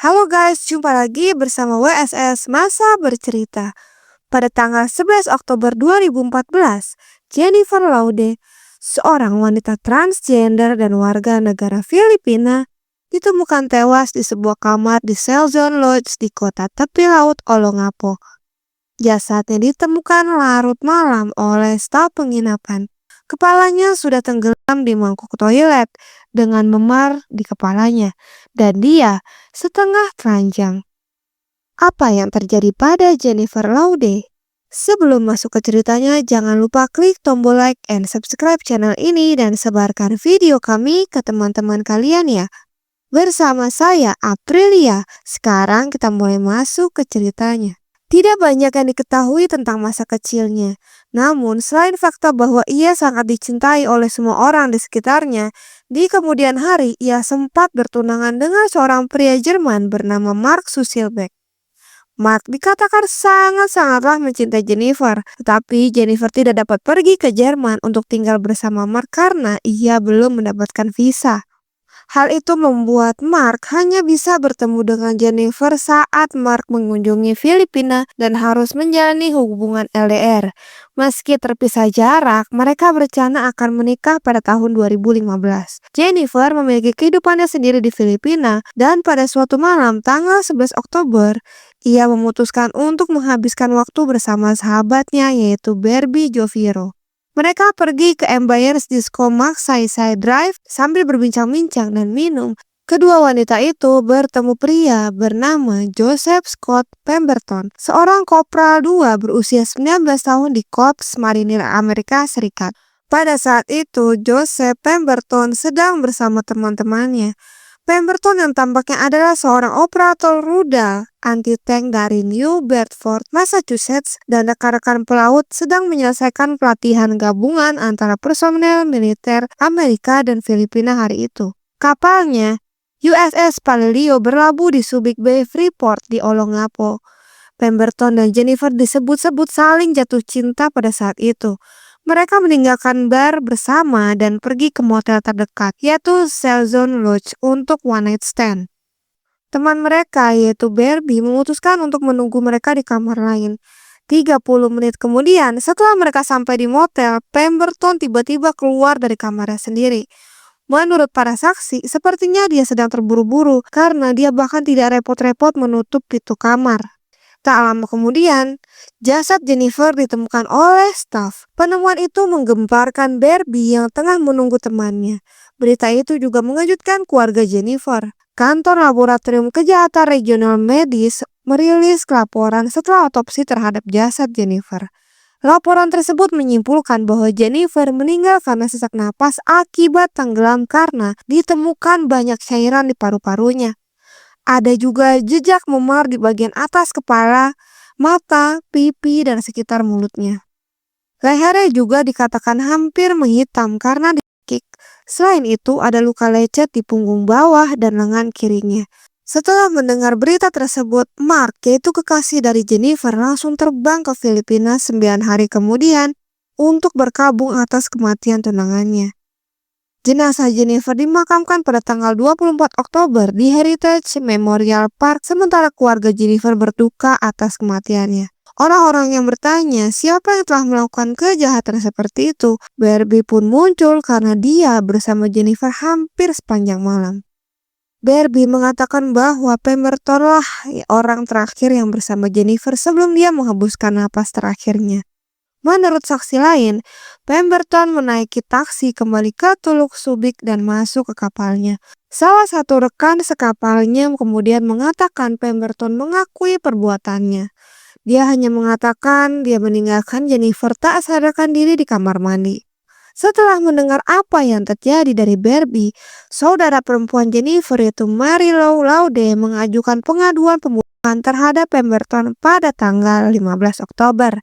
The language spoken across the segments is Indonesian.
Halo guys, jumpa lagi bersama WSS Masa Bercerita. Pada tanggal 11 Oktober 2014, Jennifer Laude, seorang wanita transgender dan warga negara Filipina, ditemukan tewas di sebuah kamar di Selzon Lodge di kota tepi laut Olongapo. Jasadnya ditemukan larut malam oleh staf penginapan. Kepalanya sudah tenggelam di mangkuk toilet dengan memar di kepalanya, dan dia setengah telanjang. Apa yang terjadi pada Jennifer Laude? Sebelum masuk ke ceritanya, jangan lupa klik tombol like and subscribe channel ini dan sebarkan video kami ke teman-teman kalian ya. Bersama saya, Aprilia. Sekarang kita mulai masuk ke ceritanya. Tidak banyak yang diketahui tentang masa kecilnya. Namun, selain fakta bahwa ia sangat dicintai oleh semua orang di sekitarnya, di kemudian hari ia sempat bertunangan dengan seorang pria Jerman bernama Mark Susselbeck. Mark dikatakan sangat-sangatlah mencintai Jennifer, tetapi Jennifer tidak dapat pergi ke Jerman untuk tinggal bersama Mark karena ia belum mendapatkan visa. Hal itu membuat Mark hanya bisa bertemu dengan Jennifer saat Mark mengunjungi Filipina dan harus menjalani hubungan LDR. Meski terpisah jarak, mereka berencana akan menikah pada tahun 2015. Jennifer memiliki kehidupannya sendiri di Filipina dan pada suatu malam tanggal 11 Oktober, ia memutuskan untuk menghabiskan waktu bersama sahabatnya yaitu Barbie Joviro. Mereka pergi ke Empire's Disco Magsaysay Drive sambil berbincang-bincang dan minum. Kedua wanita itu bertemu pria bernama Joseph Scott Pemberton, seorang Kopral 2 berusia 19 tahun di Korps Marinir Amerika Serikat. Pada saat itu, Joseph Pemberton sedang bersama teman-temannya. Pemberton yang tampaknya adalah seorang operator rudal anti-tank dari New Bedford, Massachusetts, dan rekan-rekan pelaut sedang menyelesaikan pelatihan gabungan antara personel militer Amerika dan Filipina hari itu. Kapalnya, USS Palilio, berlabuh di Subic Bay Freeport di Olongapo. Pemberton dan Jennifer disebut-sebut saling jatuh cinta pada saat itu. Mereka meninggalkan bar bersama dan pergi ke motel terdekat, yaitu Selzon Lodge, untuk one night stand. Teman mereka, yaitu Barbie, memutuskan untuk menunggu mereka di kamar lain. 30 menit kemudian, setelah mereka sampai di motel, Pemberton tiba-tiba keluar dari kamarnya sendiri. Menurut para saksi, sepertinya dia sedang terburu-buru karena dia bahkan tidak repot-repot menutup pintu kamar. Tak lama kemudian, jasad Jennifer ditemukan oleh staf. Penemuan itu menggemparkan Barbie yang tengah menunggu temannya. Berita itu juga mengejutkan keluarga Jennifer. Kantor Laboratorium Kejahatan Regional Medis merilis laporan setelah otopsi terhadap jasad Jennifer. Laporan tersebut menyimpulkan bahwa Jennifer meninggal karena sesak napas akibat tenggelam karena ditemukan banyak cairan di paru-parunya. Ada juga jejak memar di bagian atas kepala, mata, pipi, dan sekitar mulutnya. Lehernya juga dikatakan hampir menghitam karena dicekik. Selain itu, ada luka lecet di punggung bawah dan lengan kirinya. Setelah mendengar berita tersebut, Mark, yaitu kekasih dari Jennifer, langsung terbang ke Filipina 9 hari kemudian untuk berkabung atas kematian tunangannya. Jenazah Jennifer dimakamkan pada tanggal 24 Oktober di Heritage Memorial Park, sementara keluarga Jennifer berduka atas kematiannya. Orang-orang yang bertanya siapa yang telah melakukan kejahatan seperti itu, Barbie pun muncul karena dia bersama Jennifer hampir sepanjang malam. Barbie mengatakan bahwa Pemberton lah orang terakhir yang bersama Jennifer sebelum dia menghembuskan napas terakhirnya. Menurut saksi lain, Pemberton menaiki taksi kembali ke Teluk Subic dan masuk ke kapalnya. Salah satu rekan sekapalnya kemudian mengatakan Pemberton mengakui perbuatannya. Dia hanya mengatakan dia meninggalkan Jennifer tak sadarkan diri di kamar mandi. Setelah mendengar apa yang terjadi dari Barbie, saudara perempuan Jennifer yaitu Mary Lou Laude mengajukan pengaduan pembunuhan terhadap Pemberton pada tanggal 15 Oktober.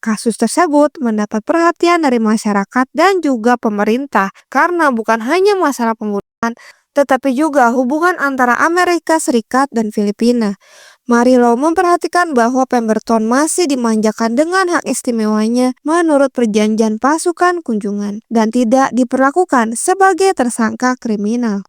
Kasus tersebut mendapat perhatian dari masyarakat dan juga pemerintah karena bukan hanya masalah pembunuhan, tetapi juga hubungan antara Amerika Serikat dan Filipina. Mary Lou memperhatikan bahwa Pemberton masih dimanjakan dengan hak istimewanya menurut perjanjian pasukan kunjungan dan tidak diperlakukan sebagai tersangka kriminal.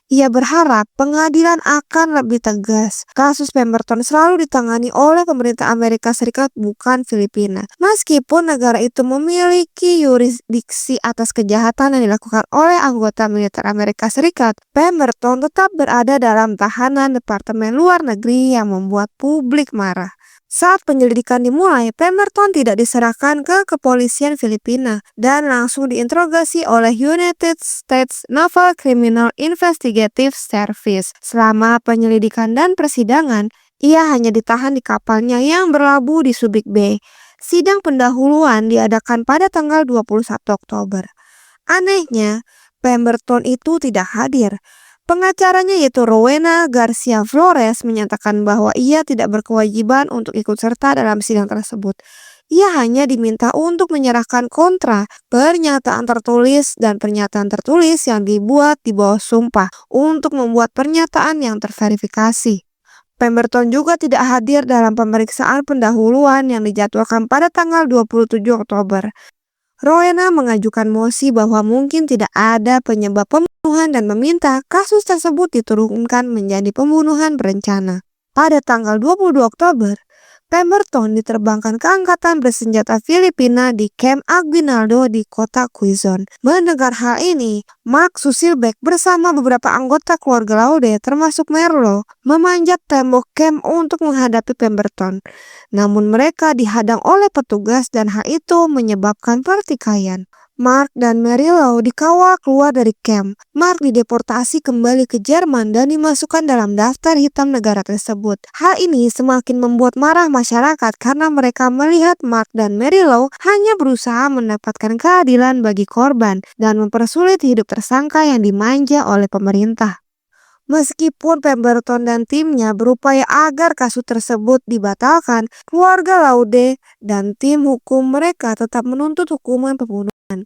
Ia berharap pengadilan akan lebih tegas. Kasus Pemberton selalu ditangani oleh pemerintah Amerika Serikat, bukan Filipina. Meskipun negara itu memiliki yurisdiksi atas kejahatan yang dilakukan oleh anggota militer Amerika Serikat, Pemberton tetap berada dalam tahanan Departemen Luar Negeri yang membuat publik marah. Saat penyelidikan dimulai, Pemberton tidak diserahkan ke kepolisian Filipina dan langsung diinterogasi oleh United States Naval Criminal Investigative Service. Selama penyelidikan dan persidangan, ia hanya ditahan di kapalnya yang berlabuh di Subic Bay. Sidang pendahuluan diadakan pada tanggal 21 Oktober. Anehnya, Pemberton itu tidak hadir. Pengacaranya yaitu Rowena Garcia Flores menyatakan bahwa ia tidak berkewajiban untuk ikut serta dalam sidang tersebut. Ia hanya diminta untuk menyerahkan kontra, pernyataan tertulis dan pernyataan tertulis yang dibuat di bawah sumpah untuk membuat pernyataan yang terverifikasi. Pemberton juga tidak hadir dalam pemeriksaan pendahuluan yang dijadwalkan pada tanggal 27 Oktober. Rowena mengajukan mosi bahwa mungkin tidak ada penyebab pembunuhan dan meminta kasus tersebut diturunkan menjadi pembunuhan berencana. Pada tanggal 22 Oktober, Pemberton diterbangkan ke angkatan bersenjata Filipina di Camp Aguinaldo di kota Quezon. Mendengar hal ini, Mark Susilbeck bersama beberapa anggota keluarga Laude termasuk Merlo memanjat tembok camp untuk menghadapi Pemberton. Namun mereka dihadang oleh petugas dan hal itu menyebabkan pertikaian. Mark dan Mary Lou dikawal keluar dari camp. Mark dideportasi kembali ke Jerman dan dimasukkan dalam daftar hitam negara tersebut. Hal ini semakin membuat marah masyarakat karena mereka melihat Mark dan Mary Lou hanya berusaha mendapatkan keadilan bagi korban dan mempersulit hidup tersangka yang dimanja oleh pemerintah. Meskipun Pemberton dan timnya berupaya agar kasus tersebut dibatalkan, keluarga Laude dan tim hukum mereka tetap menuntut hukuman pembunuhan.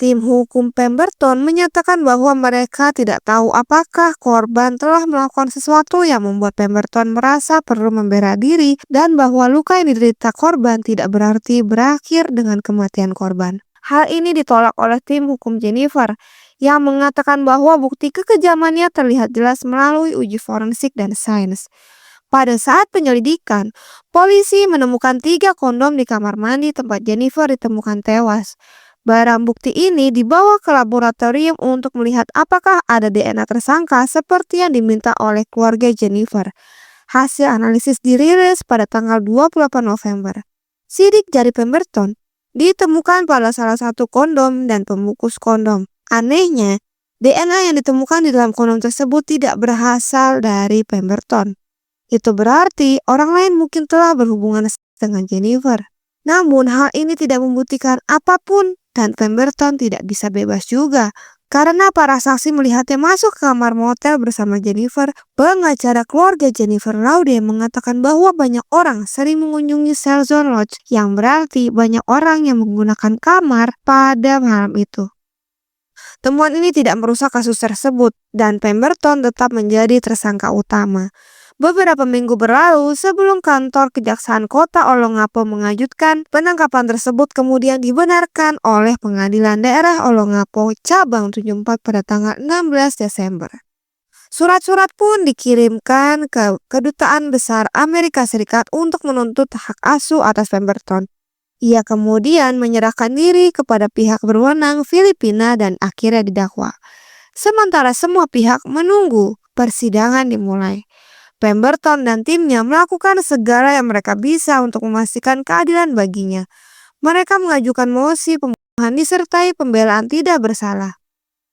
Tim hukum Pemberton menyatakan bahwa mereka tidak tahu apakah korban telah melakukan sesuatu yang membuat Pemberton merasa perlu membela diri dan bahwa luka yang diderita korban tidak berarti berakhir dengan kematian korban. Hal ini ditolak oleh tim hukum Jennifer yang mengatakan bahwa bukti kekejamannya terlihat jelas melalui uji forensik dan sains. Pada saat penyelidikan, polisi menemukan 3 kondom di kamar mandi tempat Jennifer ditemukan tewas. Barang bukti ini dibawa ke laboratorium untuk melihat apakah ada DNA tersangka seperti yang diminta oleh keluarga Jennifer. Hasil analisis dirilis pada tanggal 28 November. Sidik jari Pemberton ditemukan pada salah satu kondom dan pembungkus kondom. Anehnya, DNA yang ditemukan di dalam kondom tersebut tidak berasal dari Pemberton. Itu berarti orang lain mungkin telah berhubungan dengan Jennifer. Namun hal ini tidak membuktikan apapun dan Pemberton tidak bisa bebas juga. Karena para saksi melihatnya masuk ke kamar motel bersama Jennifer, pengacara keluarga Jennifer Laude mengatakan bahwa banyak orang sering mengunjungi Selzon Lodge, yang berarti banyak orang yang menggunakan kamar pada malam itu. Temuan ini tidak merusak kasus tersebut dan Pemberton tetap menjadi tersangka utama. Beberapa minggu berlalu sebelum kantor Kejaksaan Kota Olongapo mengajutkan, penangkapan tersebut kemudian dibenarkan oleh Pengadilan Daerah Olongapo Cabang 74 pada tanggal 16 Desember. Surat-surat pun dikirimkan ke Kedutaan Besar Amerika Serikat untuk menuntut hak asuh atas Pemberton. Ia kemudian menyerahkan diri kepada pihak berwenang Filipina dan akhirnya didakwa. Sementara semua pihak menunggu persidangan dimulai. Pemberton dan timnya melakukan segala yang mereka bisa untuk memastikan keadilan baginya. Mereka mengajukan mosi pembunuhan disertai pembelaan tidak bersalah.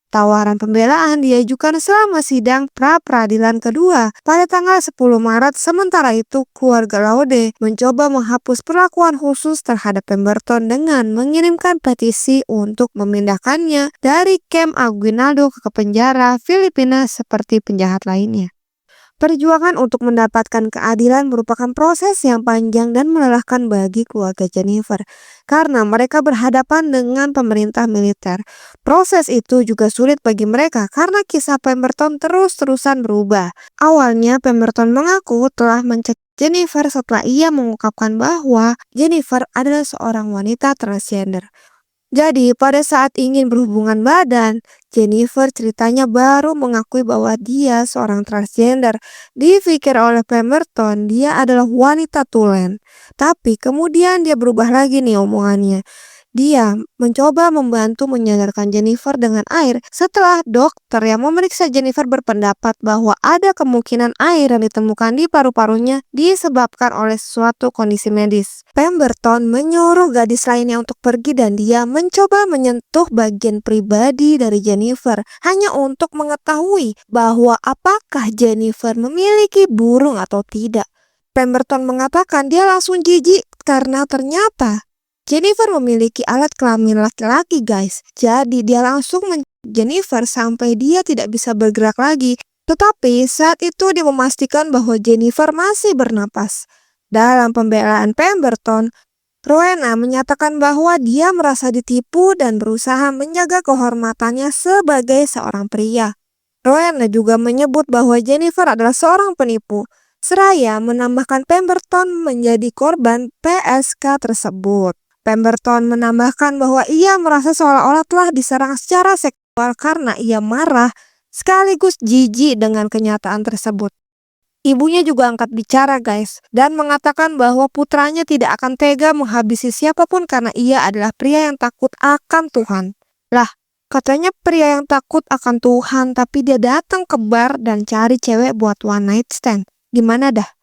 Tawaran pembelaan diajukan selama sidang pra-peradilan kedua pada tanggal 10 Maret. Sementara itu, keluarga Laude mencoba menghapus perlakuan khusus terhadap Pemberton dengan mengirimkan petisi untuk memindahkannya dari Camp Aguinaldo ke penjara Filipina seperti penjahat lainnya. Perjuangan untuk mendapatkan keadilan merupakan proses yang panjang dan melelahkan bagi keluarga Jennifer karena mereka berhadapan dengan pemerintah militer. Proses itu juga sulit bagi mereka karena kisah Pemberton terus-terusan berubah. Awalnya Pemberton mengaku telah mencegah Jennifer setelah ia mengungkapkan bahwa Jennifer adalah seorang wanita transgender. Jadi, pada saat ingin berhubungan badan, Jennifer ceritanya baru mengakui bahwa dia seorang transgender. Dipikir oleh Pemberton, dia adalah wanita tulen. Tapi kemudian dia berubah lagi nih omongannya. Dia mencoba membantu menyadarkan Jennifer dengan air setelah dokter yang memeriksa Jennifer berpendapat bahwa ada kemungkinan air yang ditemukan di paru-parunya disebabkan oleh suatu kondisi medis. Pemberton menyuruh gadis lainnya untuk pergi dan dia mencoba menyentuh bagian pribadi dari Jennifer hanya untuk mengetahui bahwa apakah Jennifer memiliki burung atau tidak. Pemberton mengatakan dia langsung jijik karena ternyata Jennifer memiliki alat kelamin laki-laki guys. Jadi dia langsung Jennifer sampai dia tidak bisa bergerak lagi. Tetapi saat itu dia memastikan bahwa Jennifer masih bernapas. Dalam pembelaan Pemberton, Rowena menyatakan bahwa dia merasa ditipu dan berusaha menjaga kehormatannya sebagai seorang pria. Rowena juga menyebut bahwa Jennifer adalah seorang penipu. Seraya menambahkan Pemberton menjadi korban PSK tersebut. Pemberton menambahkan bahwa ia merasa seolah-olah telah diserang secara seksual karena ia marah sekaligus jijik dengan kenyataan tersebut. Ibunya juga angkat bicara guys dan mengatakan bahwa putranya tidak akan tega menghabisi siapapun karena ia adalah pria yang takut akan Tuhan. Lah, katanya pria yang takut akan Tuhan tapi dia datang ke bar dan cari cewek buat one night stand. Gimana dah?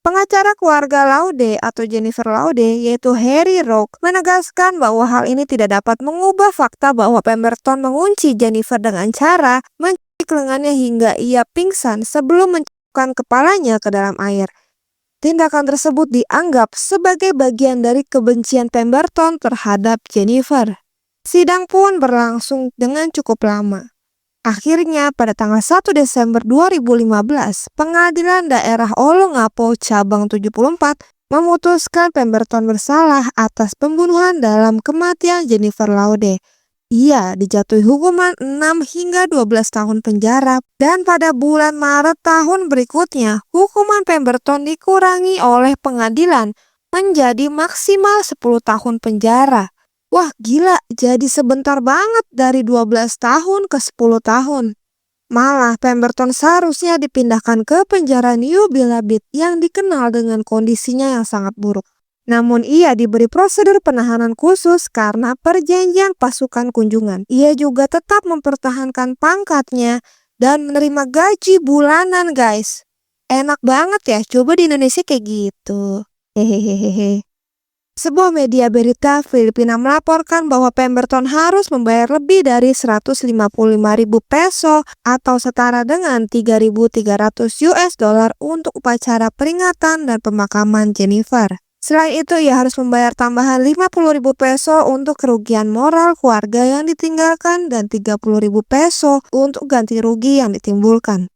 Pengacara keluarga Laude atau Jennifer Laude yaitu Harry Roque menegaskan bahwa hal ini tidak dapat mengubah fakta bahwa Pemberton mengunci Jennifer dengan cara mencekik lengannya hingga ia pingsan sebelum mencebokkan kepalanya ke dalam air. Tindakan tersebut dianggap sebagai bagian dari kebencian Pemberton terhadap Jennifer. Sidang pun berlangsung dengan cukup lama. Akhirnya pada tanggal 1 Desember 2015, Pengadilan Daerah Olongapo Cabang 74 memutuskan Pemberton bersalah atas pembunuhan dalam kematian Jennifer Laude. Ia dijatuhi hukuman 6 hingga 12 tahun penjara dan pada bulan Maret tahun berikutnya, hukuman Pemberton dikurangi oleh pengadilan menjadi maksimal 10 tahun penjara. Wah gila, jadi sebentar banget dari 12 tahun ke 10 tahun. Malah Pemberton seharusnya dipindahkan ke penjara New Bilabit yang dikenal dengan kondisinya yang sangat buruk. Namun ia diberi prosedur penahanan khusus karena perjanjian pasukan kunjungan. Ia juga tetap mempertahankan pangkatnya dan menerima gaji bulanan guys. Enak banget ya, coba di Indonesia kayak gitu. Hehehehe. Sebuah media berita Filipina melaporkan bahwa Pemberton harus membayar lebih dari 155.000 peso atau setara dengan 3.300 US dollar untuk upacara peringatan dan pemakaman Jennifer. Selain itu, ia harus membayar tambahan 50.000 peso untuk kerugian moral keluarga yang ditinggalkan dan 30.000 peso untuk ganti rugi yang ditimbulkan.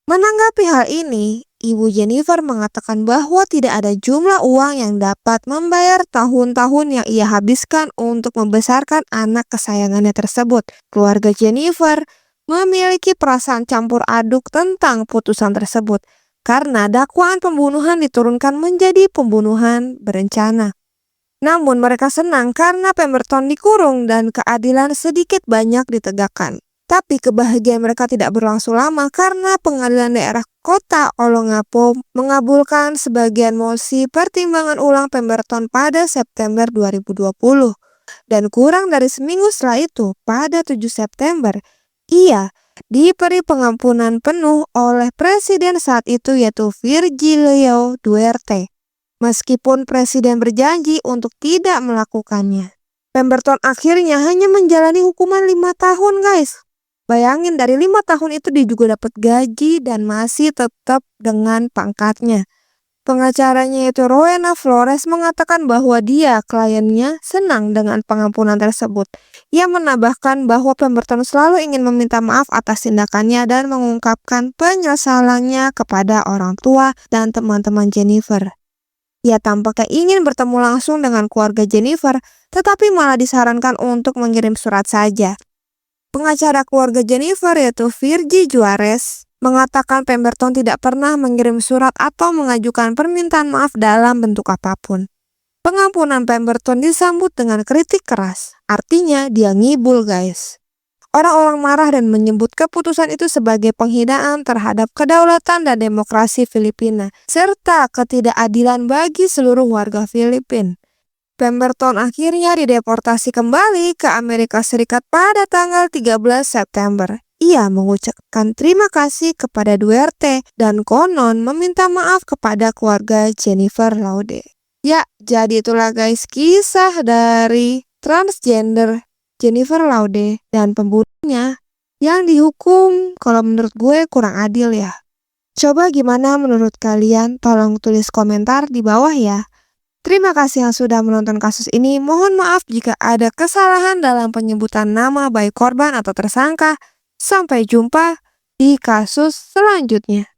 Menanggapi hal ini, Ibu Jennifer mengatakan bahwa tidak ada jumlah uang yang dapat membayar tahun-tahun yang ia habiskan untuk membesarkan anak kesayangannya tersebut. Keluarga Jennifer memiliki perasaan campur aduk tentang putusan tersebut karena dakwaan pembunuhan diturunkan menjadi pembunuhan berencana. Namun mereka senang karena Pemberton dikurung dan keadilan sedikit banyak ditegakkan. Tapi kebahagiaan mereka tidak berlangsung lama karena pengadilan daerah kota Olongapo mengabulkan sebagian mosi pertimbangan ulang Pemberton pada September 2020. Dan kurang dari seminggu setelah itu, pada 7 September, ia diberi pengampunan penuh oleh presiden saat itu yaitu Virgilio Duerte. Meskipun presiden berjanji untuk tidak melakukannya. Pemberton akhirnya hanya menjalani hukuman 5 tahun guys. Bayangin dari 5 tahun itu dia juga dapat gaji dan masih tetap dengan pangkatnya. Pengacaranya yaitu Rowena Flores mengatakan bahwa dia, kliennya, senang dengan pengampunan tersebut. Ia menambahkan bahwa Pemberton selalu ingin meminta maaf atas tindakannya dan mengungkapkan penyesalannya kepada orang tua dan teman-teman Jennifer. Ia tampaknya ingin bertemu langsung dengan keluarga Jennifer, tetapi malah disarankan untuk mengirim surat saja. Pengacara keluarga Jennifer yaitu Virgie Juarez mengatakan Pemberton tidak pernah mengirim surat atau mengajukan permintaan maaf dalam bentuk apapun. Pengampunan Pemberton disambut dengan kritik keras. Artinya dia ngibul guys. Orang-orang marah dan menyebut keputusan itu sebagai penghinaan terhadap kedaulatan dan demokrasi Filipina, serta ketidakadilan bagi seluruh warga Filipina. Pemberton akhirnya dideportasi kembali ke Amerika Serikat pada tanggal 13 September. Ia mengucapkan terima kasih kepada Duterte dan konon meminta maaf kepada keluarga Jennifer Laude. Ya, jadi itulah guys kisah dari transgender Jennifer Laude dan pembunuhnya yang dihukum kalau menurut gue kurang adil ya. Coba gimana menurut kalian? Tolong tulis komentar di bawah ya. Terima kasih yang sudah menonton kasus ini. Mohon maaf jika ada kesalahan dalam penyebutan nama baik korban atau tersangka. Sampai jumpa di kasus selanjutnya.